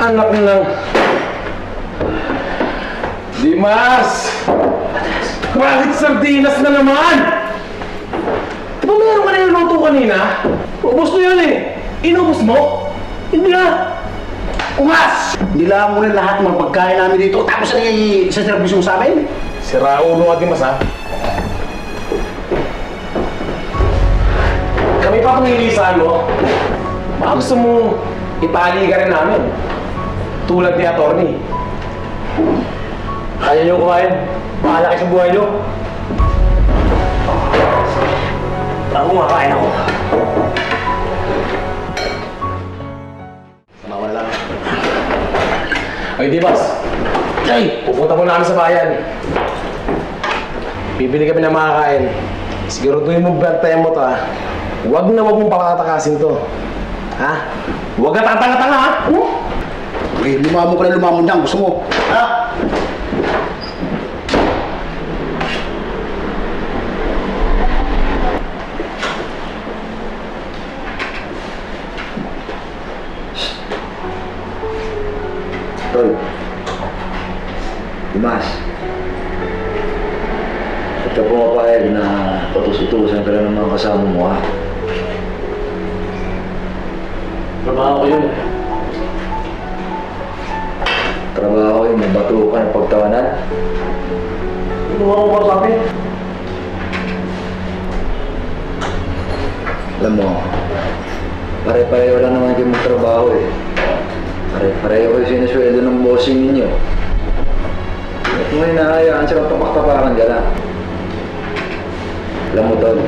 Anak ng... Dimas! Bakit sardinas na naman? Di ba meron ka na yung luto kanina? Ubus mo yun eh. Inubos mo? Hindi na. Umas! Nilaan mo rin lahat ng mga pagkain namin dito, tapos ano yung isa-service mo sa amin? Sira ulo ka, Dimas, ha? Kami pa kung nilisahan mo. Baka gusto mo ipali ka rin namin. Tulad ni Atty. Kaya niyo kumain? Makalaki sa buhay niyo? Ako nga, kain ako. Samawa lang. Ay, Dimas. Ay, pupunta muna kami sa bayan. Bibili kami ng makakain. Siguraduhin mo bantayan mo to, ha? Huwag na huwag mong pakatakasin to. Ha? Huwag ka tatanga-tanga, ha? Okay, lumamon ka na lumamon dyan. Gusto mo? Ha? Tol, Dimas, ba't ka pumapayag na patus-utusan ka lang ng mga kasama mo, ha? Trabaho ko yun. Trabaho yun, may bato ka ng pagtawanan. Ano ako ba sabi? Alam mo, pare-pareho lang naman kayo magtrabaho eh. Pare-pareho kayo sinusweldo ng bossing ninyo. At mo hinahayaan sila tapak-tapakan ka lang. Alam mo, Tol,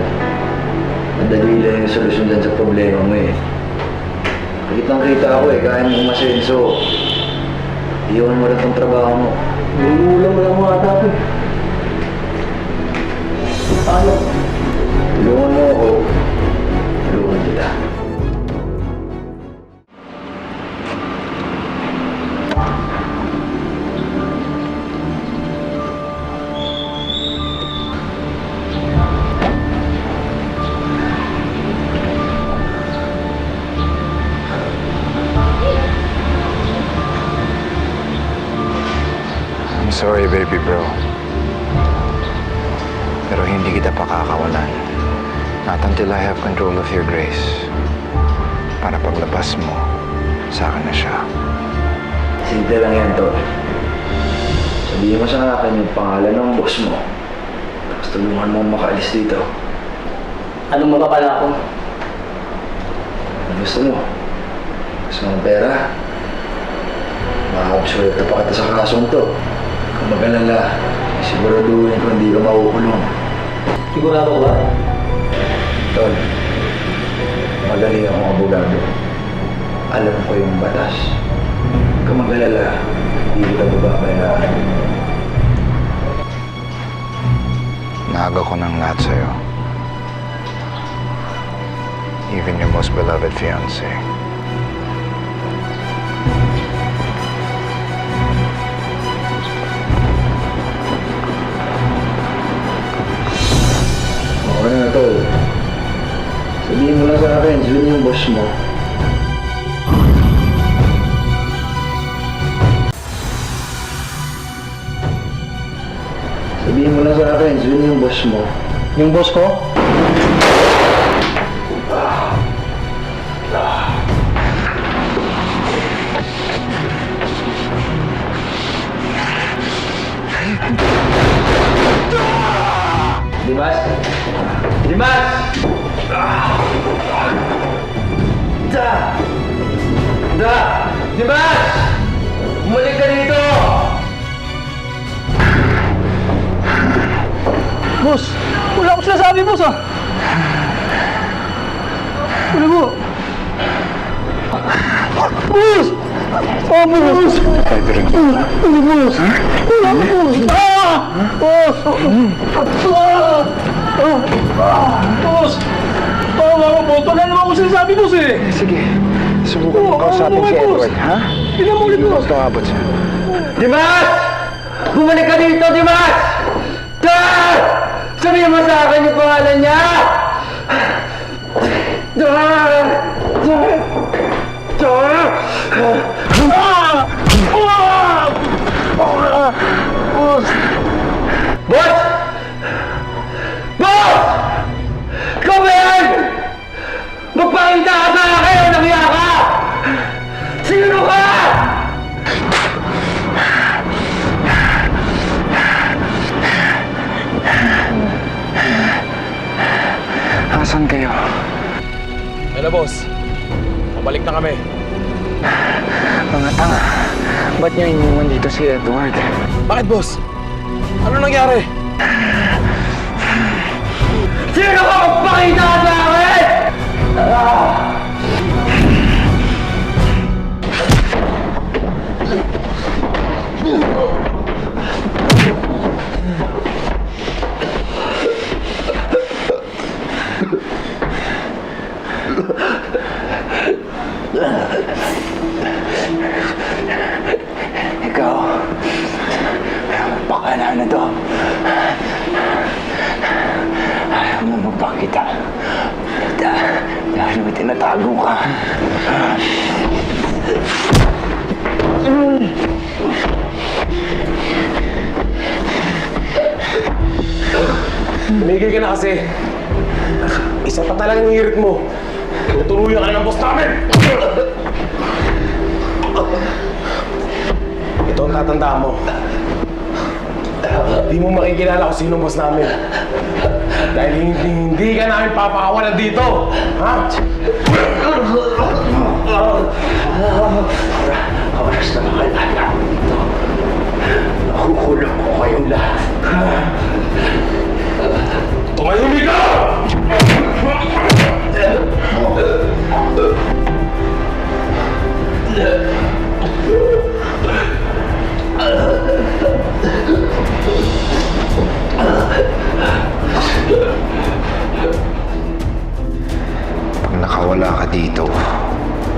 madali lang yung solusyon dyan sa problema mo eh. Kitang-kita ako eh, kaya mo umasenso. Iyon mo rin itong trabaho mo. Nilulang mo lang mga tapo eh. Paano? Tulungan mo ako. Tulungan kita. I'm sorry, baby bro. Pero hindi kita pakakawalan. Not until I have control of your grace. Para paglabas mo, sa akin na siya. Simple lang yan, Tol. Sabihin mo sa akin yung pangalan ng boss mo. Tapos tulungan mo makaalis dito. Anong mapapala ako? Ano gusto mo? Gusto mo ng pera? Makakabsuelta pa kita sa kasong to. Kung mag-alala, siguraduhin ko hindi ka makukulong. Sigurado ko ba? Tol, magaling akong abogado. Alam ko yung batas. Kung mag-alala, hindi kita bababayaan. Nahaga ko ng lahat sa'yo. Even your most beloved fiancé. Okay na, Tol. Sabihin mo lang sa akin, sino yung boss mo? Sabihin mo lang sa akin, sino yung boss mo? Yung boss ko? Dimas? Dimas! Dimas! Bumalik ka dito! Boss! Wala akong sinasabi, boss ah! Wala mo! Boss! Oh, boss! Ano, boss? Wala mo, boss! Ah! Boss! Boss! Tawa ko, boss! Wala naman akong sinasabi, boss eh! Sige, subukan mo kausapin si Edward, ha? Hindi mo ulit, boss! Tumabot siya. Dimas! Bumalik ka dito, Dimas! Dad! Sabihin mo sa akin yung pangalan niya! Dad! Dad! Dad! Nasaan kayo? Ano, boss? Pabalik na kami. Mga tanga. Ba't niyo iniwan dito si Edward? Bakit, boss? Ano nangyari? Sino ka magpakita sa akin? Ikaw. Pakala na to. Ayaw mo magpakita. Dahil may tinatago ka. Tumigil ka na kasi. Isa pa talagang hirit mo. Tutuluyan ka na ng boss namin! Ito ang tatandaan mo. Di mo makikilala kung sino ang boss namin. Dahil hindi ka namin papakawalan dito. Ha? Oras na mga lahat dito. Nakukulong ko kayong lahat. Tumahimik ka! Pag nakawala ka dito,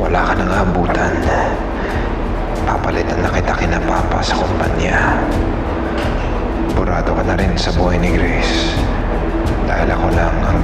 wala ka nang abutan. Papalitan na kita kina Papa sa kumpanya. Burado ka na rin sa buhay ni Grace. Dahil ako lang ang